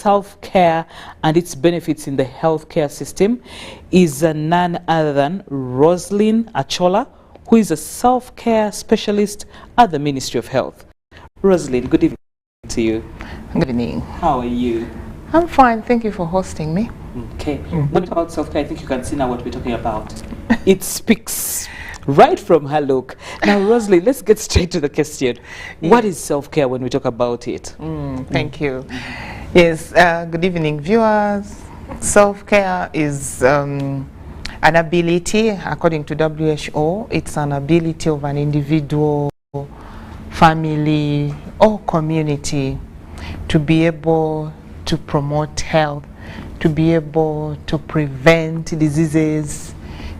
self-care and its benefits in the healthcare system is none other than Roslyn Achola, who is a self-care specialist at the Ministry of Health. Roslyn, good evening to you. Good evening. How are you? I'm fine. Thank you for hosting me. Okay. When we talk about self-care, I think you can see now what we're talking about. It speaks right from her look. Now, Roslyn, let's get straight to the question. What is self-care when we talk about it? Thank you. Yes, good evening, viewers. Self-care is an ability, according to WHO, it's an ability of an individual, family, or community to be able to promote health, to be able to prevent diseases,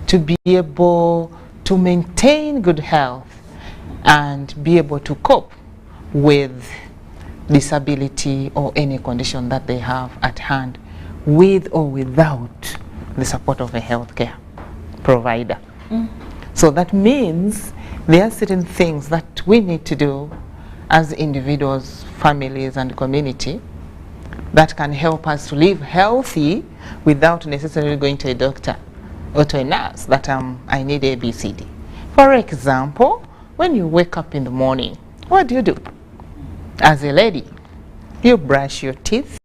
to be able to maintain good health, and be able to cope with disability or any condition that they have at hand, with or without the support of a healthcare provider. So that means there are certain things that we need to do as individuals, families, and community that can help us to live healthy without necessarily going to a doctor or to a nurse that I need ABCD. For example, when you wake up in the morning, what do? As a lady, you brush your teeth.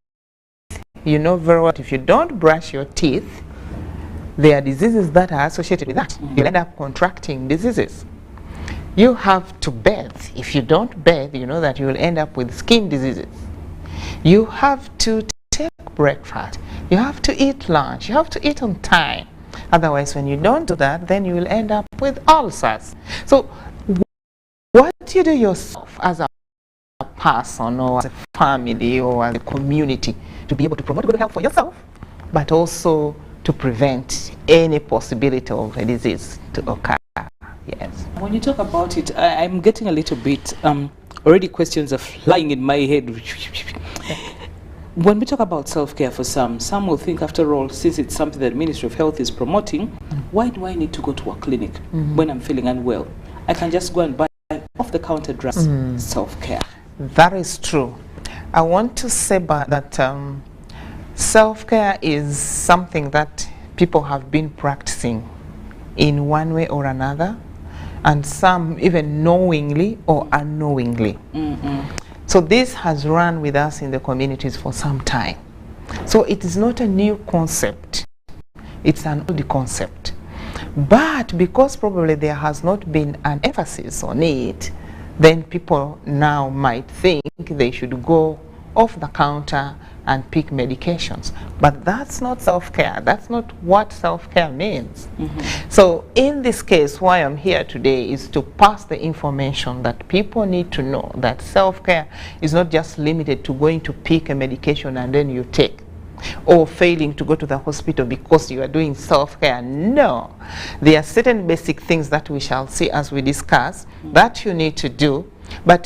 You know very well if you don't brush your teeth, there are diseases that are associated with that. You end up contracting diseases. You have to bathe. If you don't bathe, you know that you will end up with skin diseases. You have to take breakfast. You have to eat lunch. You have to eat on time. Otherwise, when you don't do that, then you will end up with ulcers. So what you do yourself as a person or as a family or as a community to be able to promote good health for yourself, but also to prevent any possibility of a disease to occur. Yes. When you talk about it, I'm getting a little bit, already questions are flying in my head. When we talk about self-care for some will think, after all, since it's something that the Ministry of Health is promoting, why do I need to go to a clinic when I'm feeling unwell? I can just go and buy off-the-counter drugs. Self-care. That is true. I want to say that self-care is something that people have been practicing in one way or another, and some even knowingly or unknowingly. So this has run with us in the communities for some time. So it is not a new concept. It's an old concept. But because probably there has not been an emphasis on it, then people now might think they should go off the counter and pick medications. But that's not self-care. That's not what self-care means. So in this case, why I'm here today is to pass the information that people need to know, that self-care is not just limited to going to pick a medication and then you take, or failing to go to the hospital because you are doing self-care. No. There are certain basic things that we shall see as we discuss that you need to do. But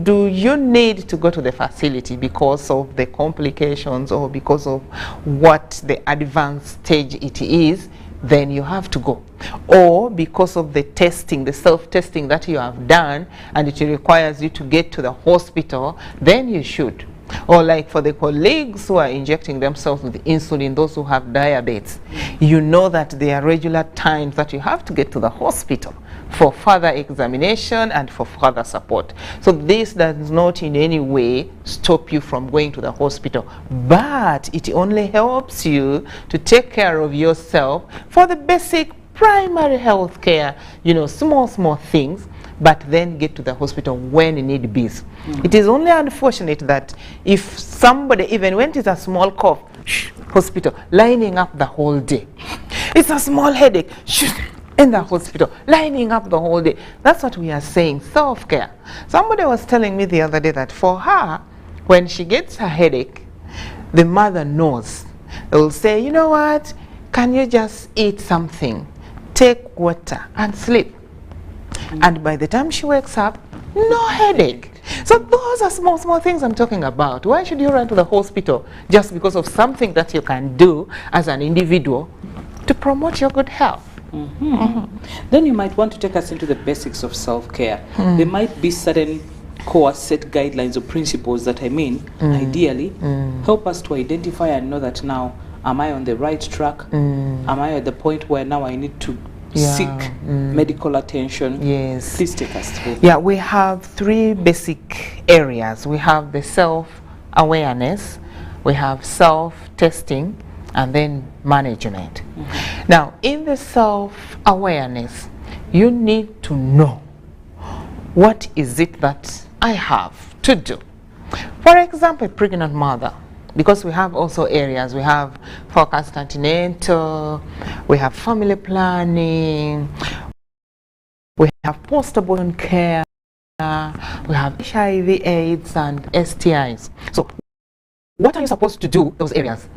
do you need to go to the facility because of the complications or because of what the advanced stage it is, then you have to go. Or because of the testing, the self-testing that you have done, and it requires you to get to the hospital, then you should. Or like for the colleagues who are injecting themselves with insulin, those who have diabetes, you know that there are regular times that you have to get to the hospital for further examination and for further support. So this does not in any way stop you from going to the hospital, but it only helps you to take care of yourself for the basic primary health care, you know, small things, but then get to the hospital when need be. It is only unfortunate that if somebody even went with a small cough, hospital, lining up the whole day. It's a small headache, in the hospital, lining up the whole day. That's what we are saying, self-care. Somebody was telling me the other day that for her, when she gets a headache, the mother knows. They will say, you know what, can you just eat something, take water and sleep. And by the time she wakes up, no headache. So those are small things I'm talking about. Why should you run to the hospital just because of something that you can do as an individual to promote your good health? Then you might want to take us into the basics of self-care. There might be certain core set guidelines or principles that ideally help us to identify and know that now, am I on the right track? Am I at the point where now I need to seek medical attention? Yes. Please take us through. Yeah, we have 3 basic areas. We have the self-awareness, we have self-testing, and then management. Now, in the self-awareness, you need to know what is it that I have to do. For example, a pregnant mother, because we have also areas, we have focused antenatal, we have family planning, we have post-abortion care, we have HIV, AIDS, and STIs. So what are you supposed to do in those areas?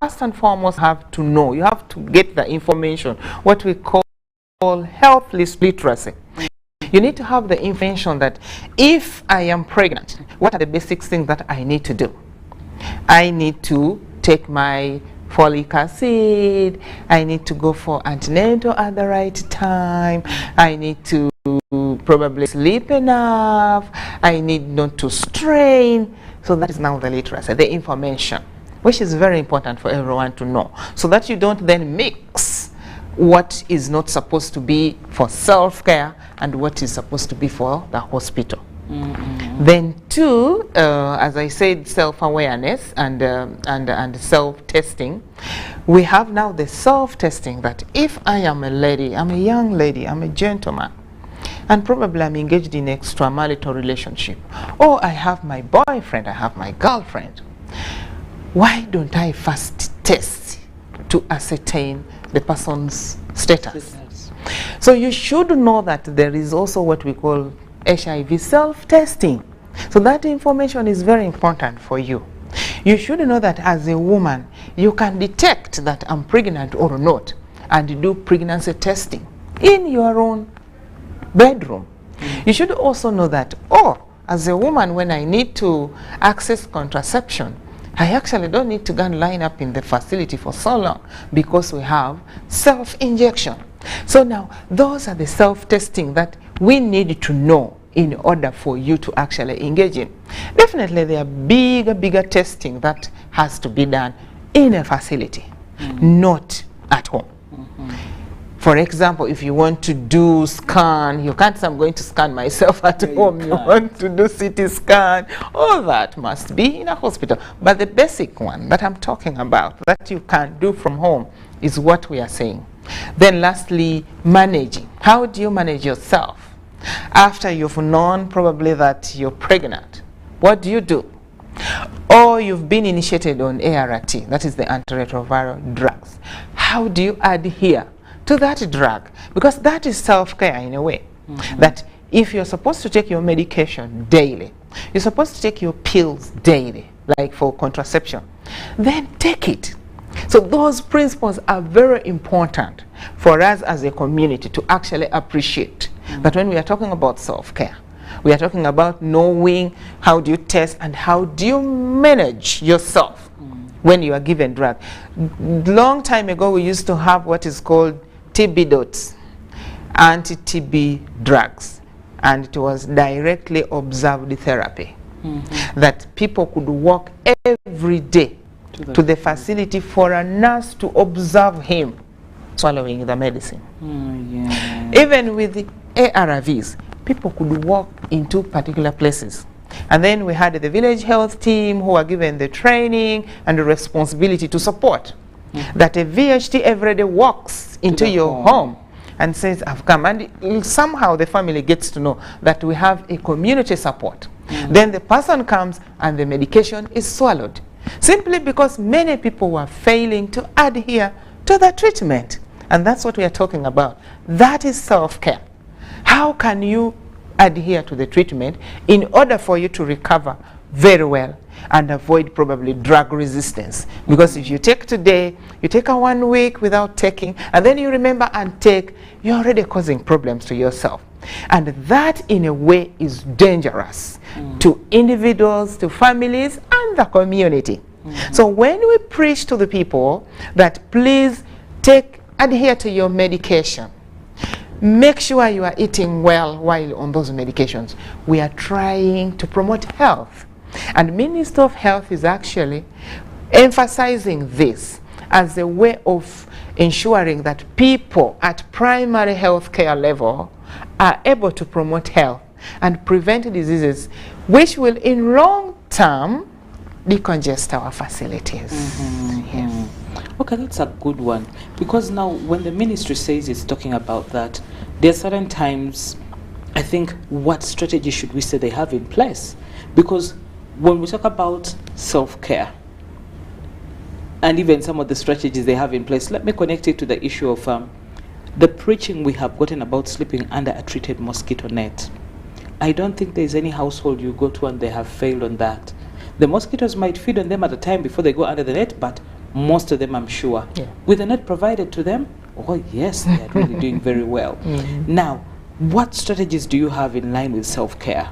First and foremost, have to know, you have to get the information, what we call health literacy. You need to have the information that if I am pregnant, what are the basic things that I need to do? I need to take my folic acid, I need to go for antenatal at the right time, I need to probably sleep enough, I need not to strain. So that is now the literacy, the information, which is very important for everyone to know, so that you don't then mix what is not supposed to be for self-care and what is supposed to be for the hospital. Then 2, as I said, self-awareness and self-testing. We have now the self-testing, that if I am a lady, I'm a young lady, I'm a gentleman, and probably I'm engaged in extramarital relationship, or I have my boyfriend, I have my girlfriend, why don't I first test to ascertain the person's status? So you should know that there is also what we call HIV self-testing. So that information is very important for you. You should know that as a woman, you can detect that I'm pregnant or not and do pregnancy testing in your own bedroom. You should also know that, as a woman, when I need to access contraception, I actually don't need to go and line up in the facility for so long, because we have self-injection. So now, those are the self-testing that we need to know in order for you to actually engage in. Definitely, there are bigger testing that has to be done in a facility, not at home. For example, if you want to do scan, you can't say I'm going to scan myself at home. You want to do CT scan, all that must be in a hospital. But the basic one that I'm talking about, that you can do from home, is what we are saying. Then lastly, managing. How do you manage yourself? After you've known probably that you're pregnant, what do you do? Or you've been initiated on ART, that is the antiretroviral drugs. How do you adhere to that drug? Because that is self-care in a way. That if you're supposed to take your medication daily, you're supposed to take your pills daily, like for contraception, then take it. So those principles are very important for us as a community to actually appreciate that when we are talking about self-care, we are talking about knowing how do you test and how do you manage yourself when you are given drug. Long time ago, we used to have what is called TB dots, anti-TB drugs, and it was directly observed therapy, that people could walk every day to the facility for a nurse to observe him swallowing the medicine. Even with the ARVs, people could walk into particular places. And then we had the village health team who were given the training and the responsibility to support. That a VHT every day walks into your home and says, I've come. And somehow the family gets to know that we have a community support. Then the person comes and the medication is swallowed, simply because many people were failing to adhere to the treatment. And that's what we are talking about. That is self-care. How can you adhere to the treatment in order for you to recover very well and avoid probably drug resistance? Because if you take today, you take a 1 week without taking, and then you remember and take, you're already causing problems to yourself. And that in a way is dangerous to individuals, to families, and the community. So when we preach to the people that please adhere to your medication, make sure you are eating well while on those medications. We are trying to promote health. And Minister of Health is actually emphasizing this as a way of ensuring that people at primary health care level are able to promote health and prevent diseases which will in long term decongest our facilities. Yes. Okay, that's a good one, because now when the ministry says it's talking about that, there are certain times, I think, what strategy should we say they have in place? Because when we talk about self-care and even some of the strategies they have in place, let me connect it to the issue of the preaching we have gotten about sleeping under a treated mosquito net. I don't think there's any household you go to and they have failed on that. The mosquitoes might feed on them at a time before they go under the net, but most of them, I'm sure, with the net provided to them, oh yes, they are really doing very well. Now, what strategies do you have in line with self-care?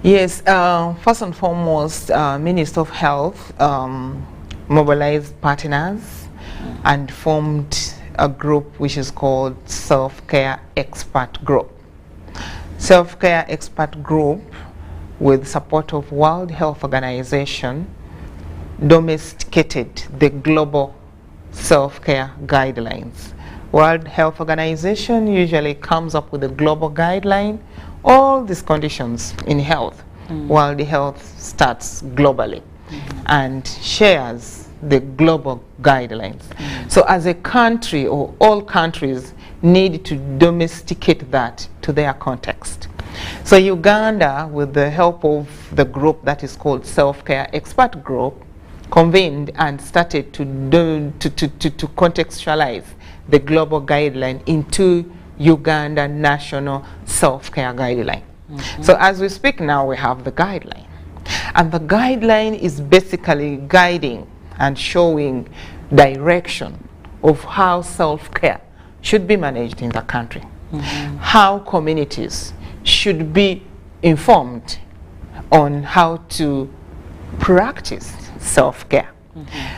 Yes, first and foremost, Minister of Health mobilized partners and formed a group which is called Self-Care Expert Group. Self-Care Expert Group, with support of World Health Organization, domesticated the global self-care guidelines. World Health Organization usually comes up with a global guideline, all these conditions in health. World Health starts globally and shares the global guidelines. So as a country, or all countries, need to domesticate that to their context. So Uganda, with the help of the group that is called Self-Care Expert Group, convened and started to contextualize the global guideline into Uganda National Self-Care Guideline. So as we speak now, we have the guideline. And the guideline is basically guiding and showing direction of how self-care should be managed in the country. How communities should be informed on how to practice self-care.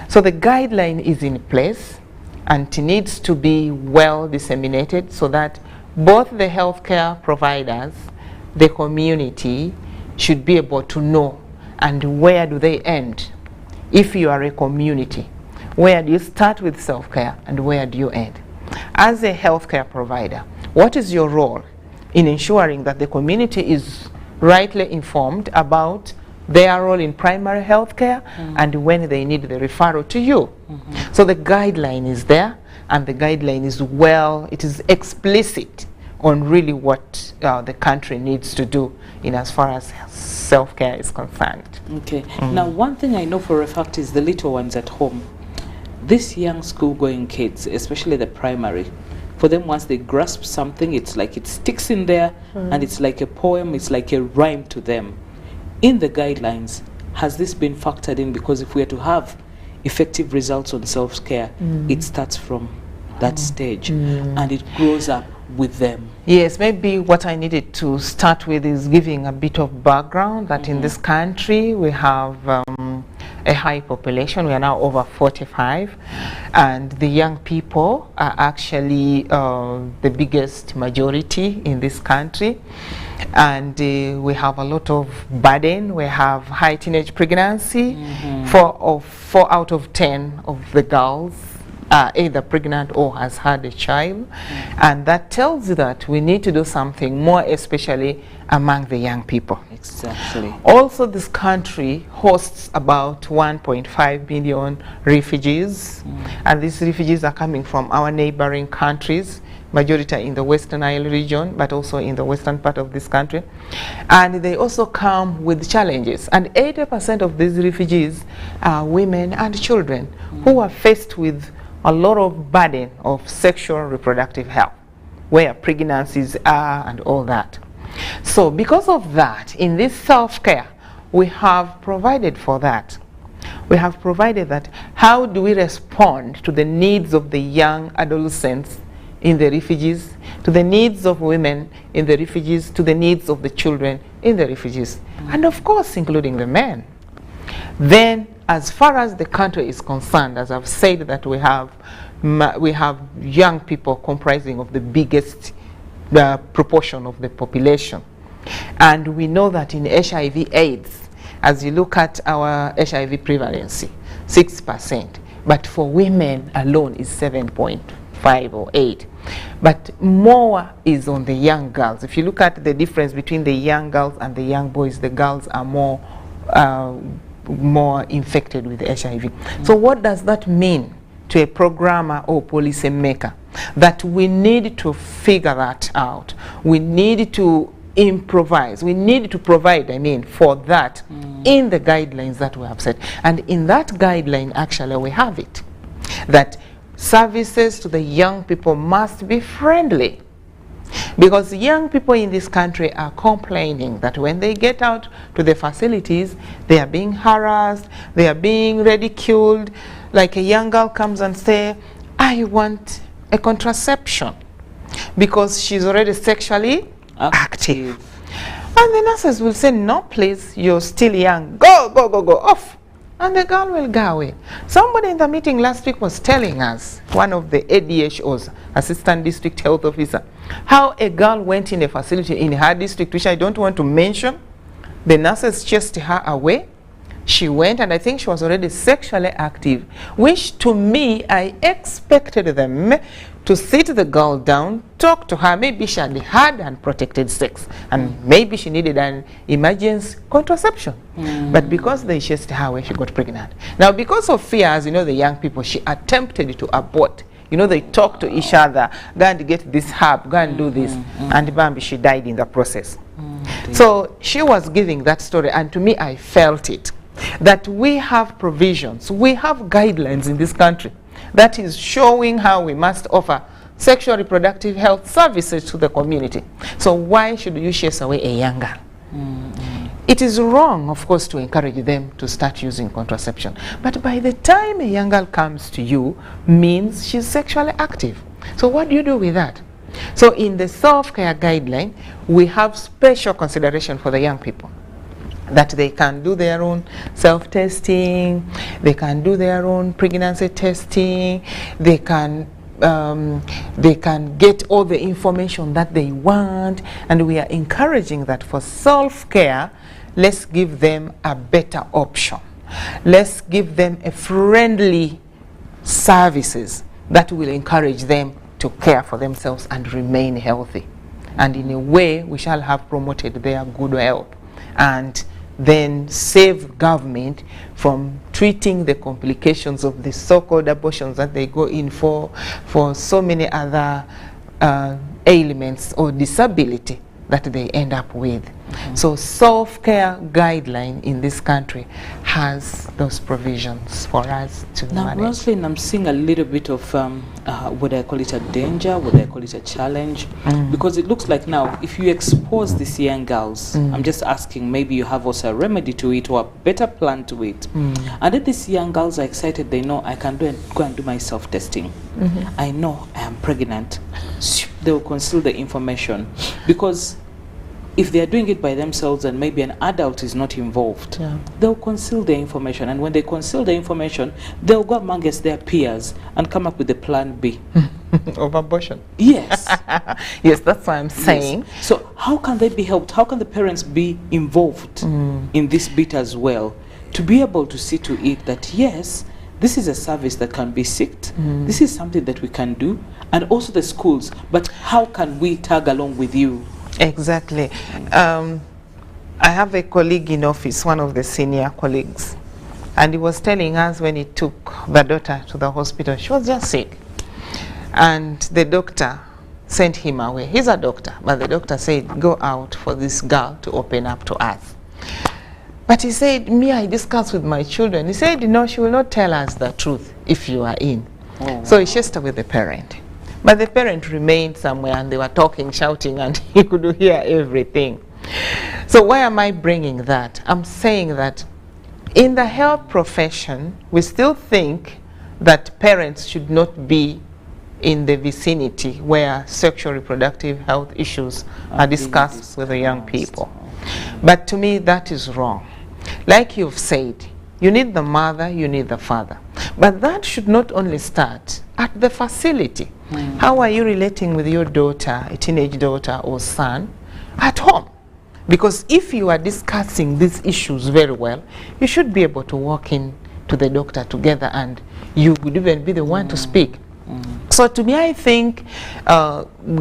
So the guideline is in place and it needs to be well disseminated so that both the healthcare providers, the community, should be able to know, and where do they end. If you are a community, where do you start with self-care and where do you end? As a healthcare provider, what is your role in ensuring that the community is rightly informed about their role in primary health care and when they need the referral to you? So the guideline is there, and the guideline is it is explicit on really what the country needs to do in as far as self-care is concerned. Okay. Now, one thing I know for a fact is the little ones at home. These young school-going kids, especially the primary, for them, once they grasp something, it's like it sticks in there, and it's like a poem, it's like a rhyme to them. In the guidelines, has this been factored in? Because if we are to have effective results on self-care, it starts from that stage, and it grows up with them. Yes, maybe what I needed to start with is giving a bit of background that in this country we have a high population. We are now over 45, and the young people are actually the biggest majority in this country, and we have a lot of burden. We have high teenage pregnancy. 4 out of 10 of the girls are either pregnant or has had a child, and that tells you that we need to do something more, especially among the young people. Exactly. Also, this country hosts about 1.5 million refugees, and these refugees are coming from our neighboring countries, majority in the Western Nile region, but also in the western part of this country. And they also come with challenges. And 80% of these refugees are women and children who are faced with a lot of burden of sexual reproductive health, where pregnancies are and all that. So because of that, in this self-care, we have provided for that. We have provided that how do we respond to the needs of the young adolescents in the refugees, to the needs of women in the refugees, to the needs of the children in the refugees, and of course including the men. Then, as far as the country is concerned, as I've said, that we have we have young people comprising of the biggest proportion of the population. And we know that in HIV/AIDS, as you look at our HIV prevalence, 6%, but for women alone is 7.5 or 8. But more is on the young girls. If you look at the difference between the young girls and the young boys, the girls are more infected with HIV. So what does that mean to a programmer or policy maker? That we need to figure that out. We need to improvise. We need to provide, for that in the guidelines that we have set. And in that guideline, actually, we have it. That services to the young people must be friendly. Because young people in this country are complaining that when they get out to the facilities, they are being harassed, they are being ridiculed. Like a young girl comes and says, I want a contraception, because she's already sexually active. And the nurses will say, no, please, you're still young. Go, go, go, go, off. And the girl will go away. Somebody in the meeting last week was telling us, one of the ADHOs, Assistant District Health Officer, how a girl went in a facility in her district, which I don't want to mention. The nurses chased her away. She went, and I think she was already sexually active, which to me, I expected them to sit the girl down, talk to her. Maybe she had had unprotected sex, and maybe she needed an emergency contraception. But because they chased her away, she got pregnant. Now, because of fear, as you know, the young people, she attempted to abort. You know, they talk to each other, go and get this herb, go and do this. And bambi, she died in the process. So she was giving that story, and to me, I felt it. That we have provisions, we have guidelines in this country that is showing how we must offer sexual reproductive health services to the community. So why should you chase away a young girl? It is wrong, of course, to encourage them to start using contraception. But by the time a young girl comes to you, means she's sexually active. So what do you do with that? So in the self-care guideline, we have special consideration for the young people, that they can do their own self-testing, they can do their own pregnancy testing, they can get all the information that they want, and we are encouraging that for self-care, let's give them a better option. Let's give them a friendly services that will encourage them to care for themselves and remain healthy. And in a way, we shall have promoted their good health, and then save government from treating the complications of the so-called abortions that they go in for so many other ailments or disability that they end up with. So self-care guideline in this country has those provisions for us to manage. Now, Roslyn, I'm seeing a little bit of, would I call it a danger, would I call it a challenge? Because it looks like now, if you expose these young girls, I'm just asking, maybe you have also a remedy to it or a better plan to it. And if these young girls are excited, they know I can go and do my self-testing. I know I am pregnant. They will conceal the information, because if they are doing it by themselves and maybe an adult is not involved, they'll conceal the information. And when they conceal the information, they'll go amongst their peers and come up with the plan B. Of abortion. Yes. Yes, that's what I'm saying. Yes. So how can they be helped? How can the parents be involved in this bit as well, to be able to see to it that, yes, this is a service that can be sought. This is something that we can do. And also the schools. But how can we tag along with you? Exactly. I have a colleague in office, one of the senior colleagues, and he was telling us when he took the daughter to the hospital, she was just sick. And the doctor sent him away. He's a doctor, but the doctor said, go out for this girl to open up to us. But he said, I discussed with my children. He said, no, she will not tell us the truth if you are in. So he chased away the parent. But the parent remained somewhere, and they were talking, shouting, and he could hear everything. So why am I bringing that? I'm saying that in the health profession, we still think that parents should not be in the vicinity where sexual reproductive health issues are discussed with the young people. But to me, that is wrong. Like you've said, you need the mother, you need the father. But that should not only start at the facility. How are you relating with your daughter, a teenage daughter or son, at home? Because if you are discussing these issues very well, you should be able to walk in to the doctor together, and you would even be the one to speak. So to me, I think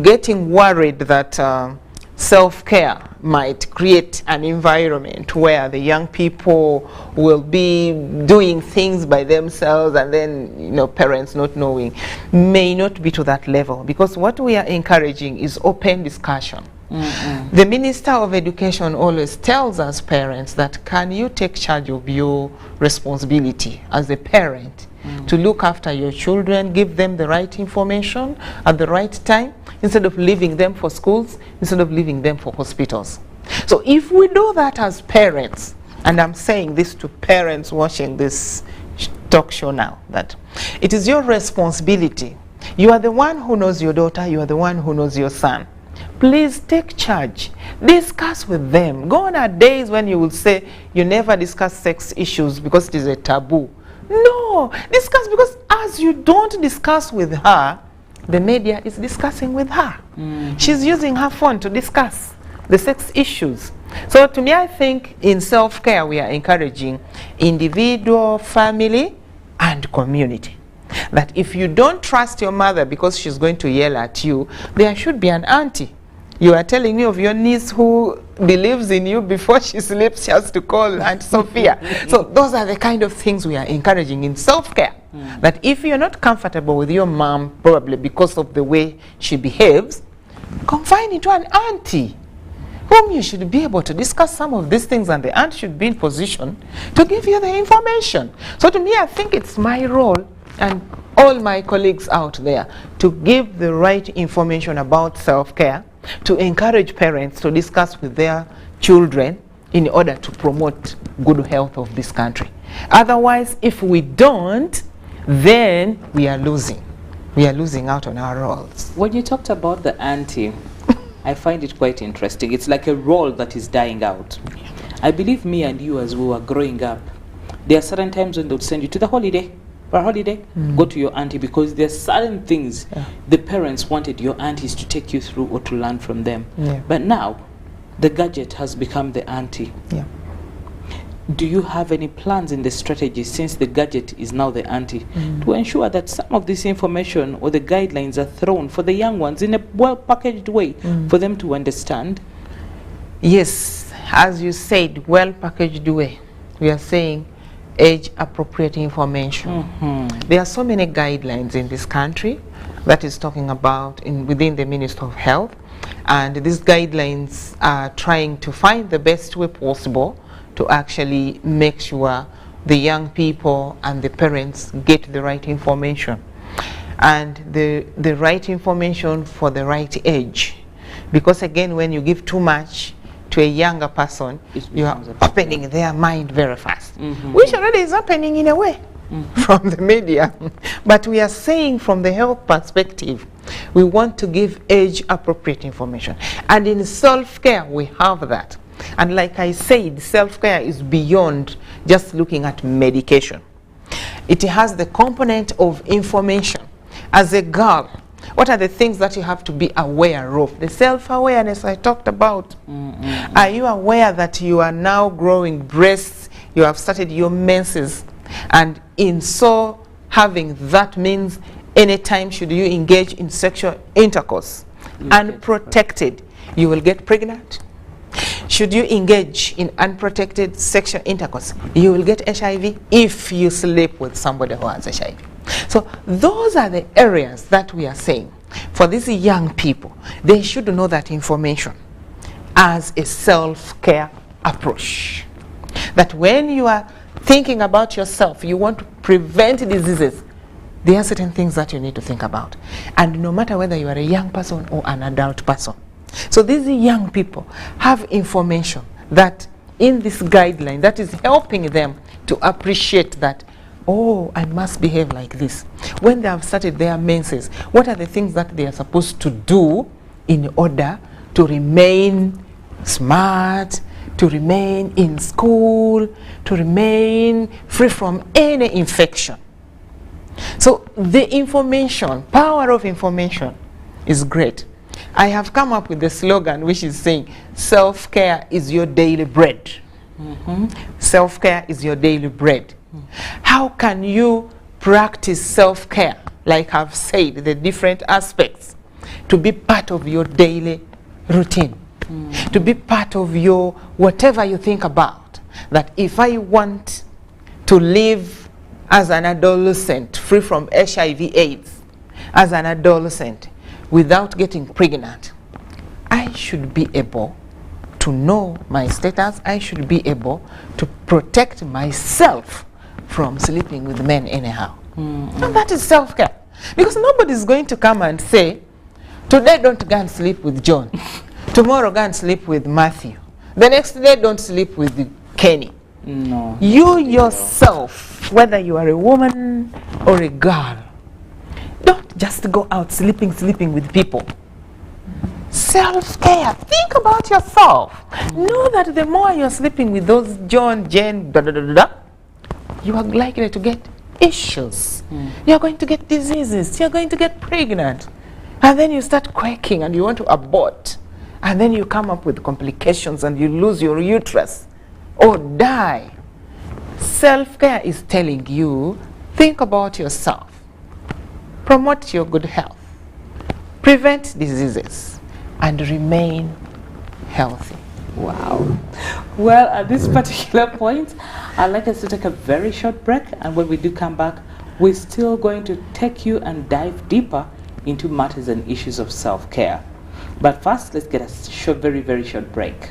getting worried that self-care might create an environment where the young people will be doing things by themselves, and then, you know, parents not knowing, may not be to that level, because what we are encouraging is open discussion. The Minister of Education always tells us parents that, can you take charge of your responsibility as a parent to look after your children, give them the right information at the right time, instead of leaving them for schools, instead of leaving them for hospitals. So if we do that as parents, and I'm saying this to parents watching this talk show now, that it is your responsibility. You are the one who knows your daughter, you are the one who knows your son. Please take charge. Discuss with them. Gone are days when you will say you never discuss sex issues because it is a taboo. No, discuss, because as you don't discuss with her, the media is discussing with her. She's using her phone to discuss the sex issues. So to me, I think in self-care we are encouraging individual, family, and community. That if you don't trust your mother because she's going to yell at you, there should be an auntie. You are telling me of your niece who believes in you. Before she sleeps, she has to call Aunt Sophia. So those are the kind of things we are encouraging in self-care. That if you're not comfortable with your mom, probably because of the way she behaves, confine it to an auntie whom you should be able to discuss some of these things, and the aunt should be in position to give you the information. So to me, I think it's my role and all my colleagues out there to give the right information about self-care, to encourage parents to discuss with their children in order to promote good health of this country. Otherwise, if we don't, then we are losing. We are losing out on our roles. When you talked about the auntie, I find it quite interesting. It's like a role that is dying out. I believe me and you, as we were growing up, there are certain times when they would send you to the holiday. For a holiday, go to your auntie, because there are certain things the parents wanted your aunties to take you through or to learn from them. But now, the gadget has become the auntie. Do you have any plans in the strategy, since the gadget is now the auntie, to ensure that some of this information or the guidelines are thrown for the young ones in a well-packaged way for them to understand? Yes, as you said, well-packaged way. We are saying age-appropriate information. There are so many guidelines in this country that is talking about within the Ministry of Health, and these guidelines are trying to find the best way possible to actually make sure the young people and the parents get the right information, and the right information for the right age. Because again, when you give too much to a younger person, you are opening their mind very fast, which already is happening in a way from the media. But we are saying from the health perspective, we want to give age-appropriate information. And in self-care, we have that. And like I said, self-care is beyond just looking at medication. It has the component of information. As a girl, what are the things that you have to be aware of? The self-awareness I talked about. Are you aware that you are now growing breasts, you have started your menses, and in so having that means anytime should you engage in sexual intercourse unprotected, you will get pregnant? Should you engage in unprotected sexual intercourse, you will get HIV if you sleep with somebody who has HIV. So those are the areas that we are saying for these young people, they should know that information as a self-care approach. That when you are thinking about yourself, you want to prevent diseases, there are certain things that you need to think about. And no matter whether you are a young person or an adult person. So these young people have information that in this guideline that is helping them to appreciate that, oh, I must behave like this. When they have started their menses, what are the things that they are supposed to do in order to remain smart, to remain in school, to remain free from any infection? So the information, power of information is great. I have come up with the slogan which is saying, self-care is your daily bread. Self-care is your daily bread. How can you practice self-care, like I've said, the different aspects, to be part of your daily routine, to be part of your whatever you think about, that if I want to live as an adolescent free from HIV/AIDS, as an adolescent without getting pregnant, I should be able to know my status. I should be able to protect myself from sleeping with men anyhow. And that is self-care. Because nobody is going to come and say, today don't go and sleep with John. Tomorrow go and sleep with Matthew. The next day don't sleep with Kenny. No. You yourself, whether you are a woman or a girl, don't just go out sleeping with people. Self-care. Think about yourself. Know that the more you're sleeping with those John, Jane, you are likely to get issues. You're going to get diseases. You're going to get pregnant. And then you start quaking and you want to abort. And then you come up with complications and you lose your uterus or die. Self-care is telling you, think about yourself. Promote your good health. Prevent diseases. And remain healthy. Wow. Well, at this particular point, I'd like us to take a very short break, and when we do come back, we're still going to take you and dive deeper into matters and issues of self-care. But first, let's get a very, very short break.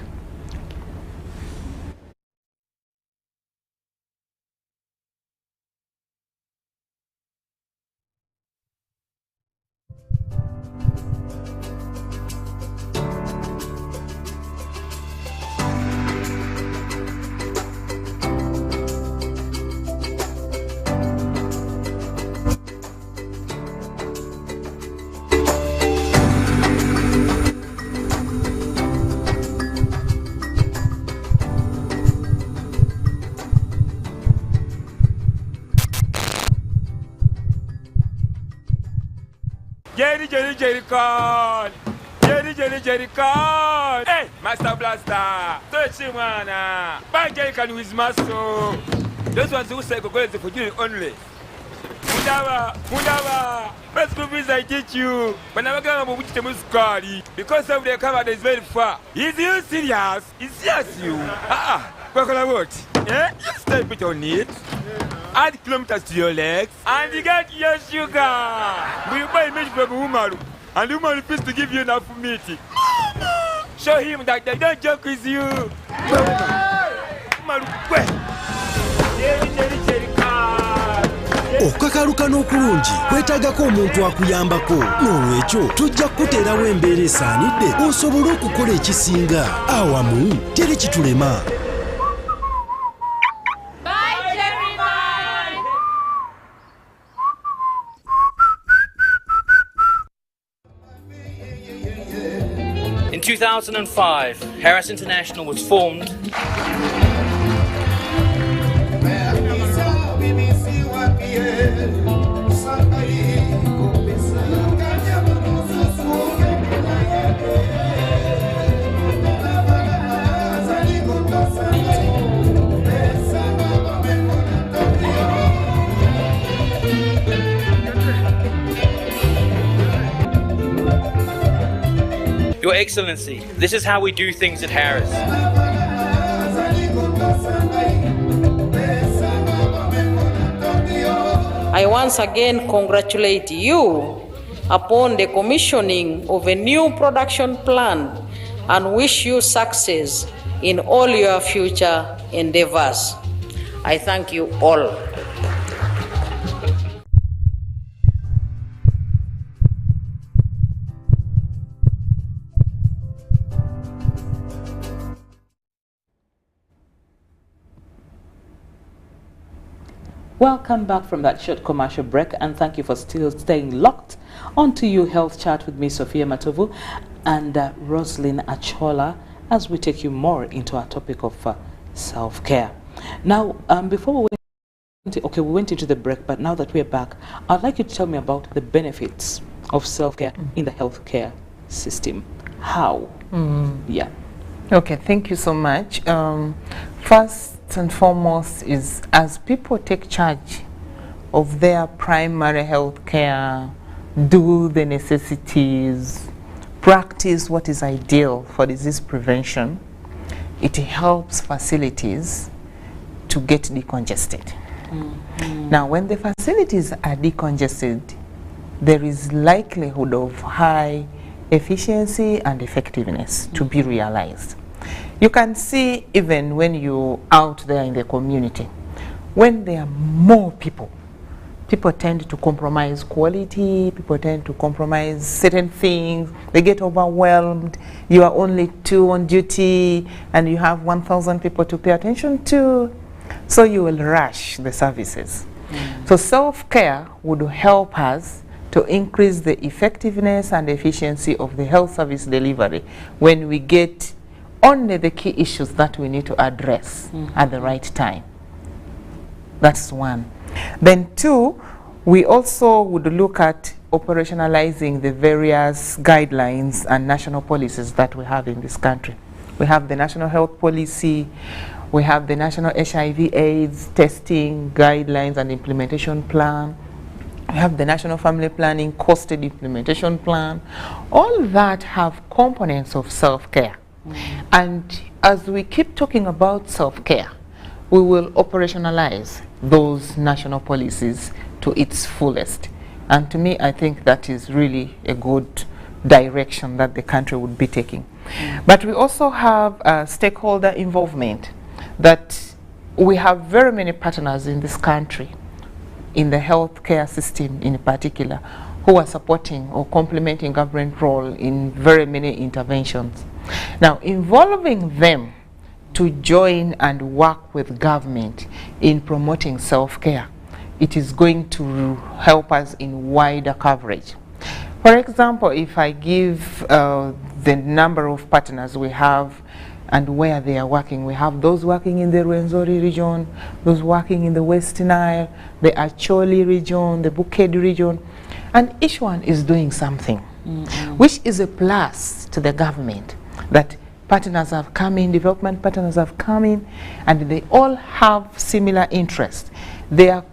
Jerry con! Jerry con! Hey, Master Blaster! Touch him, man! Bang Jerry con with muscle! Those ones who say go for you only. Mundava! Best movies I teach you. But I'm going to which the scarry. Because of the cover is very far. Is you serious? It's yes, you. What? Yeah? You step it on it. Add kilometers to your legs. And you get your sugar. We buy meat from Umaru. And Umaru refused to give you enough meat. Show him that they don't joke with you. Umaru, okukakaluka n'okulungi kwetaagako omuntu akuyambako n'olwekyo tujja kukuteerawo embeera esaanidde osobole okukola ekisinga awamu teri kitulema. In 2005, Harris International was formed. Your Excellency, this is how we do things at Harris. I once again congratulate you upon the commissioning of a new production plant and wish you success in all your future endeavors. I thank you all. Welcome back from that short commercial break, and thank you for still staying locked onto You Health Chat with me, Sophia Matovu, and Roslyn Achola, as we take you more into our topic of self-care. Now, before we Okay, we went into the break, but now that we're back, I'd like you to tell me about the benefits of self-care in the healthcare system. How? Yeah. Okay, thank you so much. First and foremost is, as people take charge of their primary health care, do the necessities, practice what is ideal for disease prevention, it helps facilities to get decongested. Now, when the facilities are decongested, there is likelihood of high efficiency and effectiveness to be realized. You can see even when you're out there in the community, when there are more people, people tend to compromise quality, people tend to compromise certain things, they get overwhelmed, you are only 2 on duty, and you have 1,000 people to pay attention to, so you will rush the services. So self-care would help us to increase the effectiveness and efficiency of the health service delivery when we get only the key issues that we need to address at the right time. That's one. Then 2, we also would look at operationalizing the various guidelines and national policies that we have in this country. We have the National Health Policy, we have the National HIV/AIDS Testing Guidelines and Implementation Plan, we have the National Family Planning Costed Implementation Plan. All that have components of self-care. And as we keep talking about self-care, we will operationalize those national policies to its fullest. And to me, I think that is really a good direction that the country would be taking. But we also have stakeholder involvement, that we have very many partners in this country, in the healthcare system in particular, who are supporting or complementing government role in very many interventions. Now, involving them to join and work with government in promoting self-care, it is going to help us in wider coverage. For example, if I give the number of partners we have and where they are working, we have those working in the Rwenzori region, those working in the West Nile, the Acholi region, the Bukedi region, and each one is doing something, which is a plus to the government, that partners have come in, development partners have come in, and they all have similar interests. They are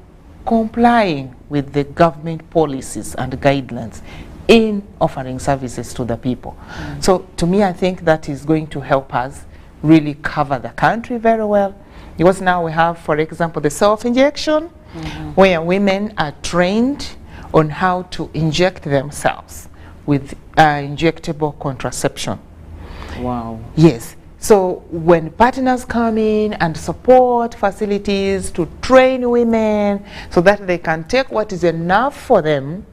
complying with the government policies and guidelines in offering services to the people. So to me, I think that is going to help us really cover the country very well, because now we have, for example, the self-injection, where women are trained on how to inject themselves with injectable contraception. Wow. Yes. So when partners come in and support facilities to train women so that they can take what is enough for them,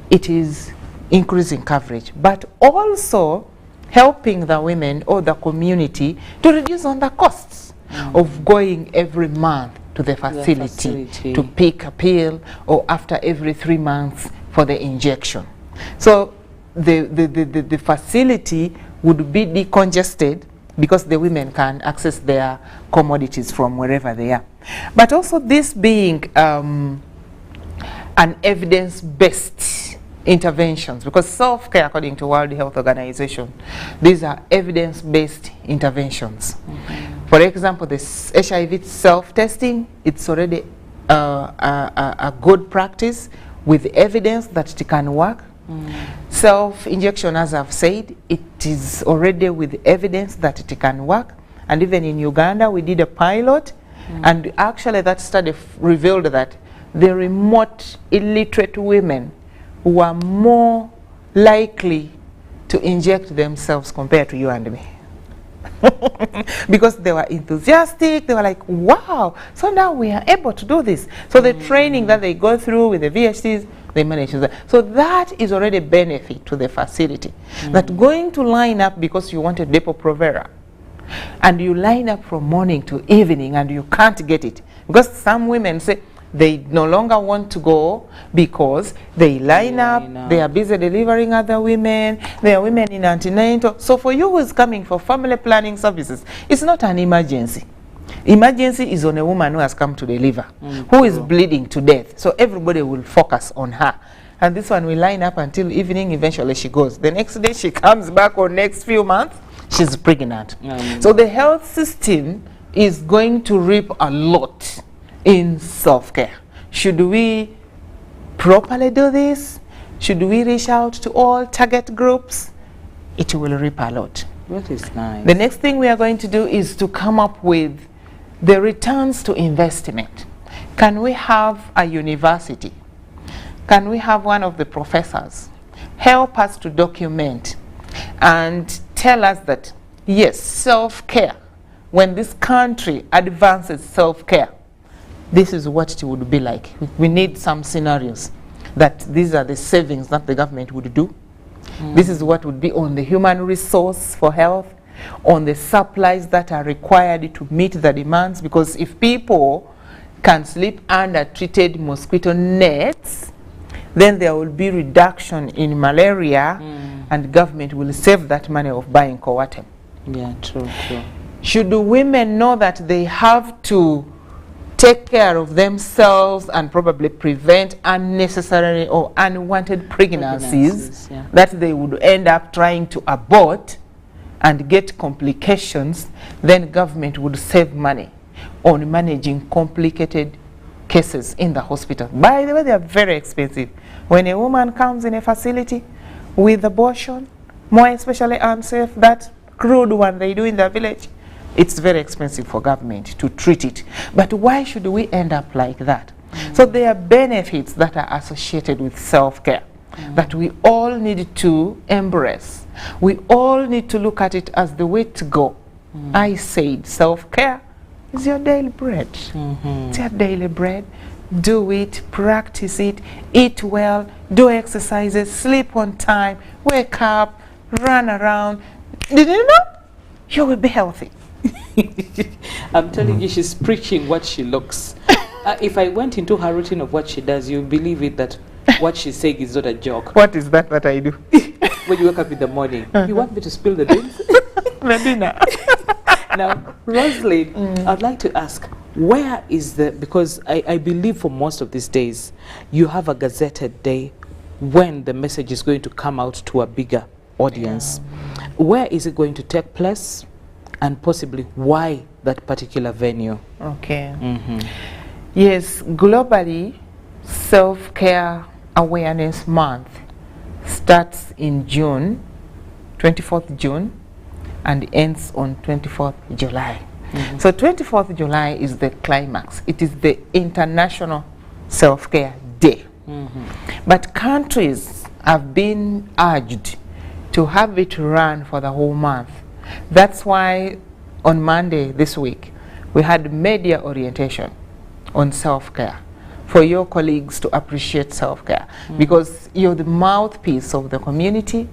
it is increasing coverage, but also helping the women or the community to reduce on the costs of going every month to the facility to pick a pill, or after every 3 months for the injection. So the facility would be decongested because the women can access their commodities from wherever they are. But also this being an evidence-based interventions, because self-care, according to World Health Organization, these are evidence-based interventions. For example, this HIV self-testing, it's already a good practice with evidence that it can work. Self-injection, as I've said, it is already with evidence that it can work. And even in Uganda, we did a pilot, and actually that study revealed that the remote illiterate women were more likely to inject themselves compared to you and me. Because they were enthusiastic, they were like, wow, so now we are able to do this. So the training that they go through with the VHCs, they manage to do that. So that is already a benefit to the facility. That going to line up because you want a Depo-Provera, and you line up from morning to evening and you can't get it. Because some women say, they no longer want to go because they line up, they are busy delivering other women, they are women in antenatal. So for you who is coming for family planning services, it's not an emergency. Emergency is on a woman who has come to deliver, who is bleeding to death. So everybody will focus on her. And this one will line up until evening, eventually she goes. The next day she comes back, or next few months, she's pregnant. So the health system is going to reap a lot in self-care. Should we properly do this? Should we reach out to all target groups? It will reap a lot. That is nice. The next thing we are going to do is to come up with the returns to investment. Can we have a university? Can we have one of the professors help us to document and tell us that, yes, self-care, when this country advances self-care, this is what it would be like. We need some scenarios that these are the savings that the government would do. This is what would be on the human resource for health, on the supplies that are required to meet the demands, because if people can sleep under treated mosquito nets, then there will be reduction in malaria, and government will save that money of buying Coartem. Yeah, true. Should women know that they have to take care of themselves and probably prevent unnecessary or unwanted pregnancies that they would end up trying to abort and get complications, then government would save money on managing complicated cases in the hospital. By the way, they are very expensive. When a woman comes in a facility with abortion, more especially unsafe, that crude one they do in the village, it's very expensive for government to treat it. But why should we end up like that? So there are benefits that are associated with self-care that we all need to embrace. We all need to look at it as the way to go. I said self-care is your daily bread. It's your daily bread. Do it, practice it, eat well, do exercises, sleep on time, wake up, run around. Did you know? You will be healthy. I'm telling you, she's preaching what she looks. If I went into her routine of what she does, you believe it that what she's saying is not a joke. What is that what I do? When you wake up in the morning, you want me to spill the beans? Maybe not. Now, Rosalind, I'd like to ask, where is the, because I believe for most of these days, you have a gazetted day when the message is going to come out to a bigger audience. Where is it going to take place? And possibly why that particular venue? Okay. Yes, globally, Self-Care Awareness Month starts in June, 24th June, and ends on 24th July. So 24th July is the climax. It is the International Self-Care Day. But countries have been urged to have it run for the whole month. That's why on Monday this week, we had media orientation on self-care for your colleagues to appreciate self-care, because you're the mouthpiece of the community.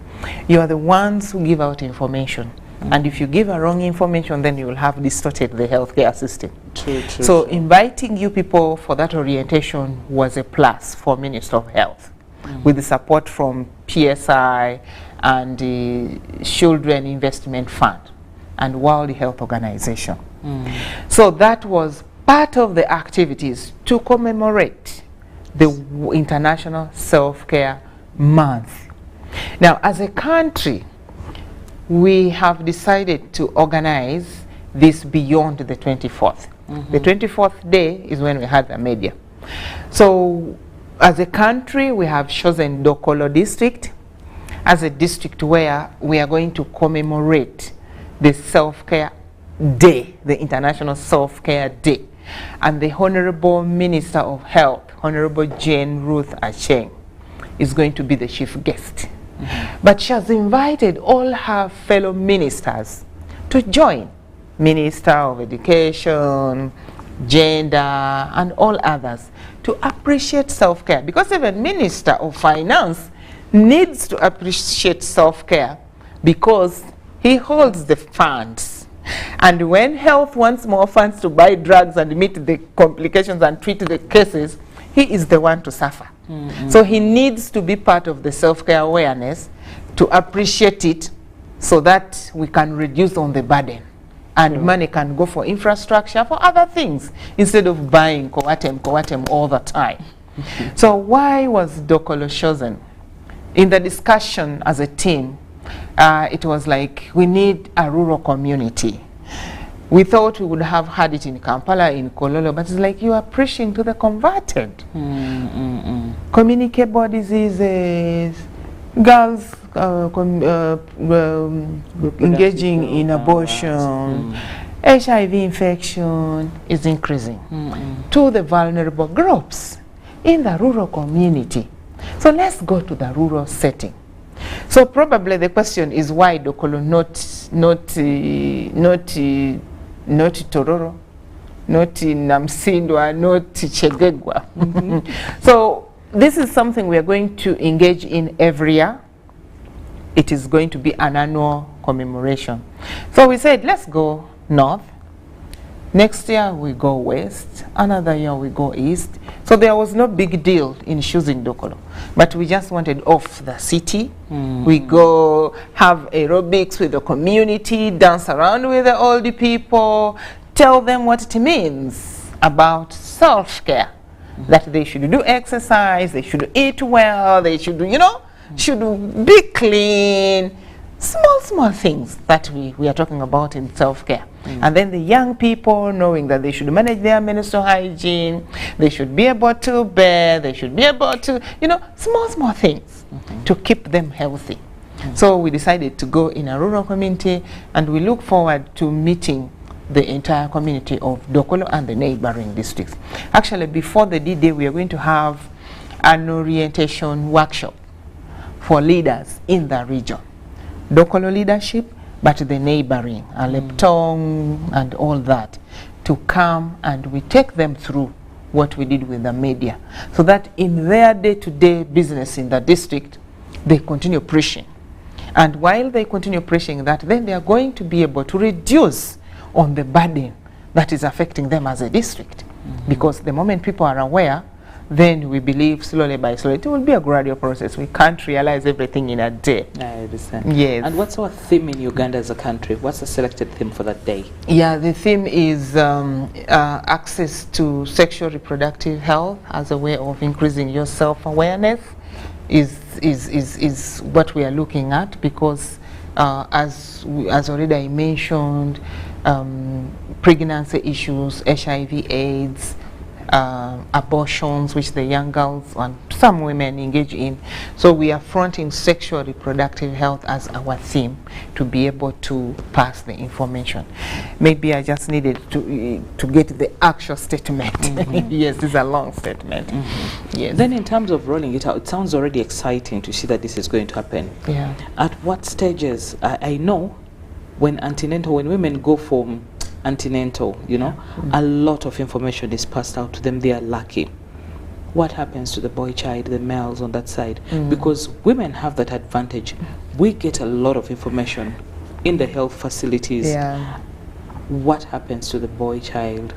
You are the ones who give out information. And if you give a wrong information, then you will have distorted the healthcare system. So inviting you people for that orientation was a plus for Minister of Health, with the support from PSI and the Children Investment Fund and World Health Organization. So that was part of the activities to commemorate the International Self-Care Month. Now, as a country, we have decided to organize this beyond the 24th. The 24th day is when we had the media. So as a country, we have chosen Dokolo district as a district where we are going to commemorate the Self-Care Day, the International Self-Care Day. And the Honorable Minister of Health, Honorable Jane Ruth Acheng, is going to be the chief guest. But she has invited all her fellow ministers to join. Minister of Education, Gender, and all others, to appreciate self-care. Because even Minister of Finance needs to appreciate self-care because he holds the funds. And when health wants more funds to buy drugs and meet the complications and treat the cases, he is the one to suffer. So he needs to be part of the self-care awareness to appreciate it so that we can reduce on the burden and money can go for infrastructure, for other things, instead of buying coatem all the time. So why was Dokolo chosen? In the discussion as a team, it was like, we need a rural community. We thought we would have had it in Kampala, in Kololo, but it's like you are preaching to the converted. Communicable diseases, girls engaging in abortion, HIV infection is increasing to the vulnerable groups in the rural community. So let's go to the rural setting. So probably the question is, why Dokolo, not Tororo, not Namsindwa, not Chegegwa. So this is something we are going to engage in every year. It is going to be an annual commemoration. So we said, let's go north. Next year we go west, another year we go east. So there was no big deal in choosing Dokolo, but we just wanted off the city. We go have aerobics with the community, dance around with the older people, tell them what it means about self-care, that they should do exercise, they should eat well, they should, should be clean. Small things that we are talking about in self-care. And then the young people knowing that they should manage their menstrual hygiene, they should be able to bear, they should be able to, small things to keep them healthy. So we decided to go in a rural community, and we look forward to meeting the entire community of Dokolo and the neighboring districts. Actually, before the D-Day, we are going to have an orientation workshop for leaders in the region. Dokolo leadership, but the neighboring, Leptong and all that, to come, and we take them through what we did with the media, so that in their day-to-day business in the district, they continue preaching. And while they continue preaching that, then they are going to be able to reduce on the burden that is affecting them as a district. Because the moment people are aware, then we believe slowly by slowly it will be a gradual process. We can't realize everything in a day. I understand. Yes. And what's our theme in Uganda as a country? What's the selected theme for that day? Yeah, the theme is access to sexual reproductive health as a way of increasing your self-awareness is what we are looking at, because as already I mentioned, pregnancy issues, HIV, AIDS, abortions, which the young girls and some women engage in. So we are fronting sexual reproductive health as our theme to be able to pass the information. Maybe I just needed to get the actual statement. Yes, this is a long statement. Yes. Then in terms of rolling it out, it sounds already exciting to see that this is going to happen. Yeah. At what stages? I know when women go for antenatal, a lot of information is passed out to them. They are lucky. What happens to the boy child, the males on that side? Because women have that advantage. We get a lot of information in the health facilities. Yeah. What happens to the boy child?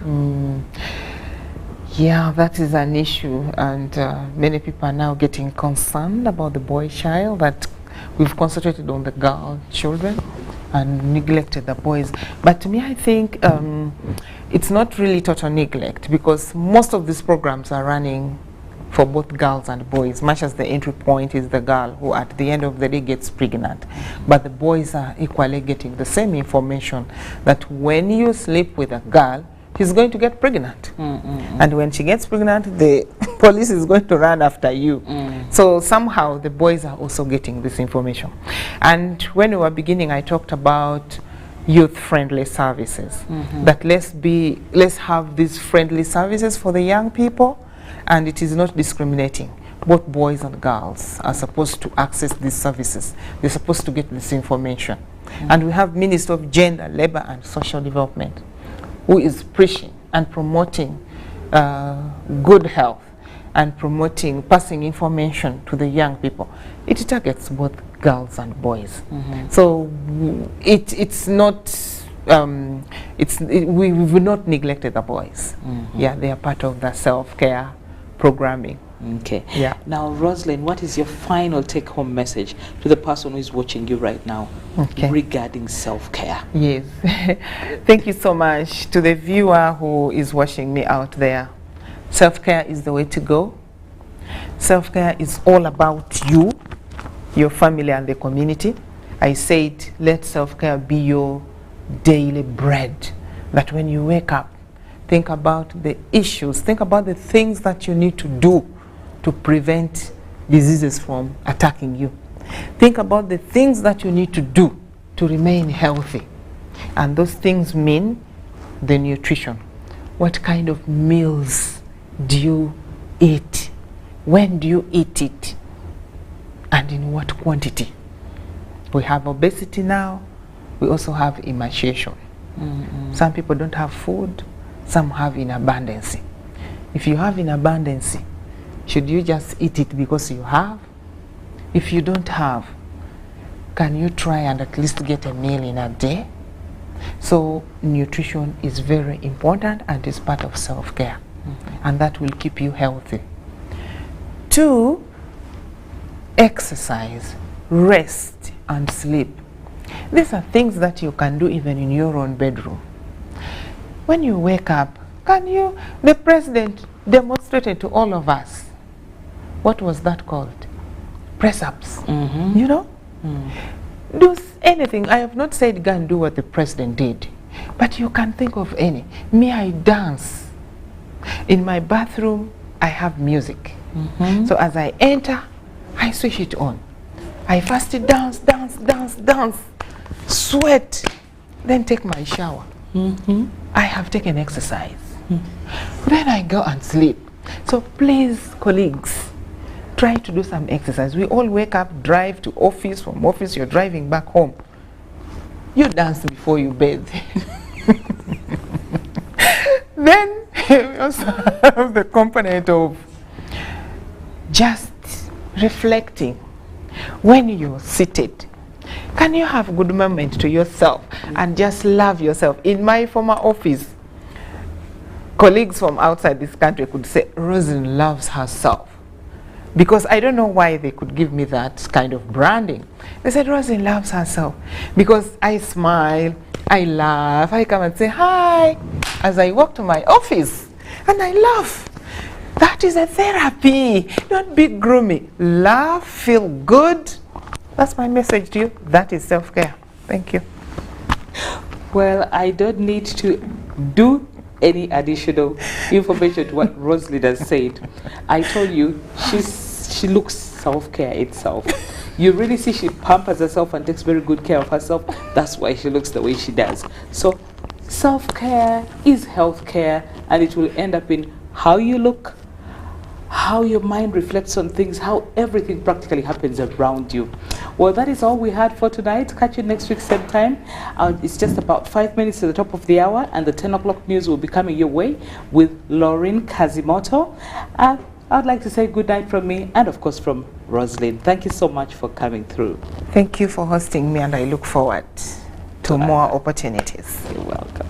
Yeah, that is an issue, and many people are now getting concerned about the boy child, that we've concentrated on the girl children and neglected the boys. But to me, I think it's not really total neglect, because most of these programs are running for both girls and boys, much as the entry point is the girl who at the end of the day gets pregnant. But the boys are equally getting the same information, that when you sleep with a girl, he's going to get pregnant. And when she gets pregnant, the police is going to run after you. So somehow the boys are also getting this information. And when we were beginning, I talked about youth-friendly services. That let's have these friendly services for the young people, and it is not discriminating. Both boys and girls are supposed to access these services. They're supposed to get this information. And we have Minister of Gender, Labor and Social Development, who is preaching and promoting good health and passing information to the young people. It targets both girls and boys. So it's not, we've not neglected the boys. Yeah, they are part of the self-care programming Okay. Yeah. Now, Rosalind, what is your final take-home message to the person who is watching you right now regarding self-care? Yes. Thank you so much to the viewer who is watching me out there. Self-care is the way to go. Self-care is all about you, your family, and the community. I said, let self-care be your daily bread. That when you wake up, think about the issues, think about the things that you need to do to prevent diseases from attacking you. Think about the things that you need to do to remain healthy. And those things mean the nutrition. What kind of meals do you eat? When do you eat it? And in what quantity? We have obesity now. We also have emaciation. Some people don't have food. Some have in abundance. If you have in abundance, should you just eat it because you have? If you don't have, can you try and at least get a meal in a day? So nutrition is very important and is part of self-care. And that will keep you healthy. 2, exercise, rest, and sleep. These are things that you can do even in your own bedroom. When you wake up, the president demonstrated to all of us, what was that called? Press-ups, you know? Do anything. I have not said go and do what the president did, but you can think of any. Me, I dance. In my bathroom, I have music. So as I enter, I switch it on. I first dance, dance, dance, dance, sweat, then take my shower. I have taken exercise. Then I go and sleep. So please, colleagues, try to do some exercise. We all wake up, drive to office, from office you're driving back home. You dance before you bathe. Then we also have the component of just reflecting. When you're seated, can you have a good moment to yourself and just love yourself? In my former office, colleagues from outside this country could say, Rosalind loves herself. Because I don't know why they could give me that kind of branding. They said, Rosalind loves herself. Because I smile, I laugh, I come and say hi as I walk to my office. And I laugh. That is a therapy. Don't be gloomy. Laugh, feel good. That's my message to you. That is self-care. Thank you. Well, I don't need to do any additional information to what Rosalind has said. I told you, she looks self-care itself. You really see she pampers herself and takes very good care of herself. That's why she looks the way she does. So self-care is health-care, and it will end up in how you look, how your mind reflects on things, how everything practically happens around you. Well, that is all we had for tonight. Catch you next week, same time. It's just about 5 minutes to the top of the hour, and the 10 o'clock news will be coming your way with Lauren Kazimoto. I'd like to say good night from me and, of course, from Rosalind. Thank you so much for coming through. Thank you for hosting me, and I look forward to more opportunities. You're welcome.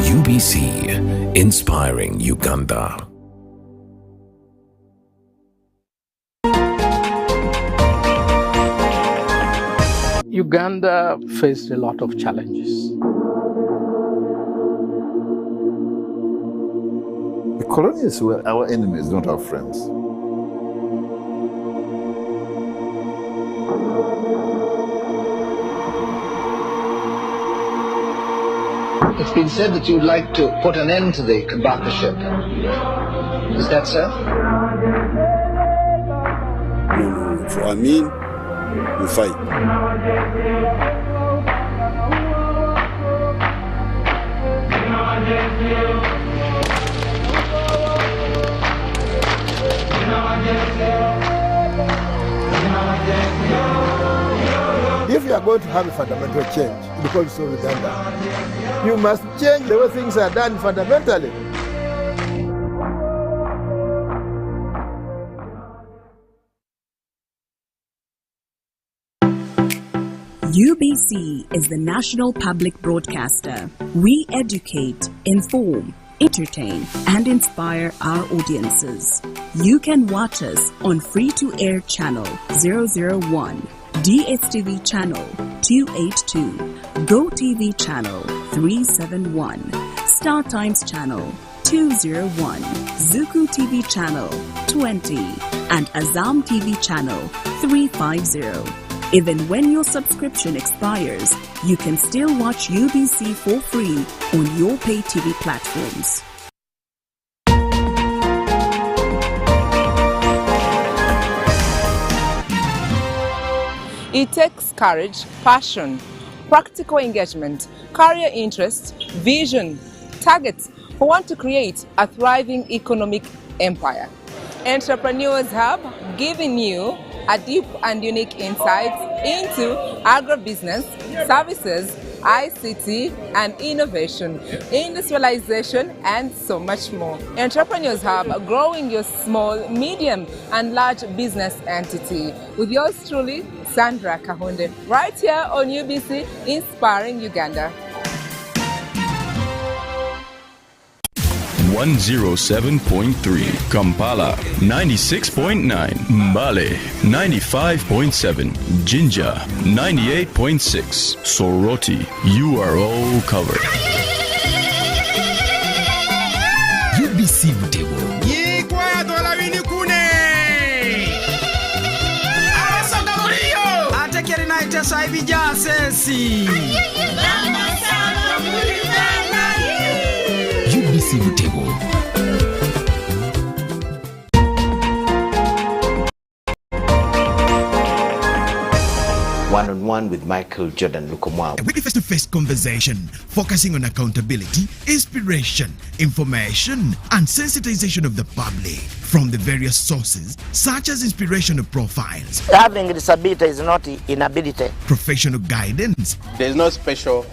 UBC, inspiring Uganda. Uganda faced a lot of challenges. The colonists were our enemies, not our friends. It's been said that you'd like to put an end to the conductorship. Is that so? No. For Amin, we fight. If you are going to have a fundamental change, because it's so redundant, you must change the way things are done fundamentally. UBC is the national public broadcaster. We educate, inform, entertain, and inspire our audiences. You can watch us on free-to-air channel 001, DSTV channel 282, GoTV channel 371, Star Times channel 201, Zuku TV channel 20, and Azam TV channel 350. Even when your subscription expires, you can still watch UBC for free on your pay TV platforms. It takes courage, passion, practical engagement, career interest, vision, targets for one to create a thriving economic empire. Entrepreneurs Hub, giving you a deep and unique insight into agribusiness, services, ICT and innovation, industrialization and so much more. Entrepreneurs Hub, growing your small, medium and large business entity. With yours truly, Sandra Kahunde, right here on UBC, inspiring Uganda. 107.3 Kampala, 96.9 Mbale, 95.7 Jinja, 98.6 Soroti. You are all covered. UBC Butebo. Yikwa dola winikune. Asoka mulio. Atekeri na itesa ibija sesi. UBC Butebo. One-on-one with Michael Jordan Lukomwa. With the face-to-face conversation, focusing on accountability, inspiration, information, and sensitization of the public from the various sources, such as inspirational profiles. Having a disability is not inability. Professional guidance. There is no special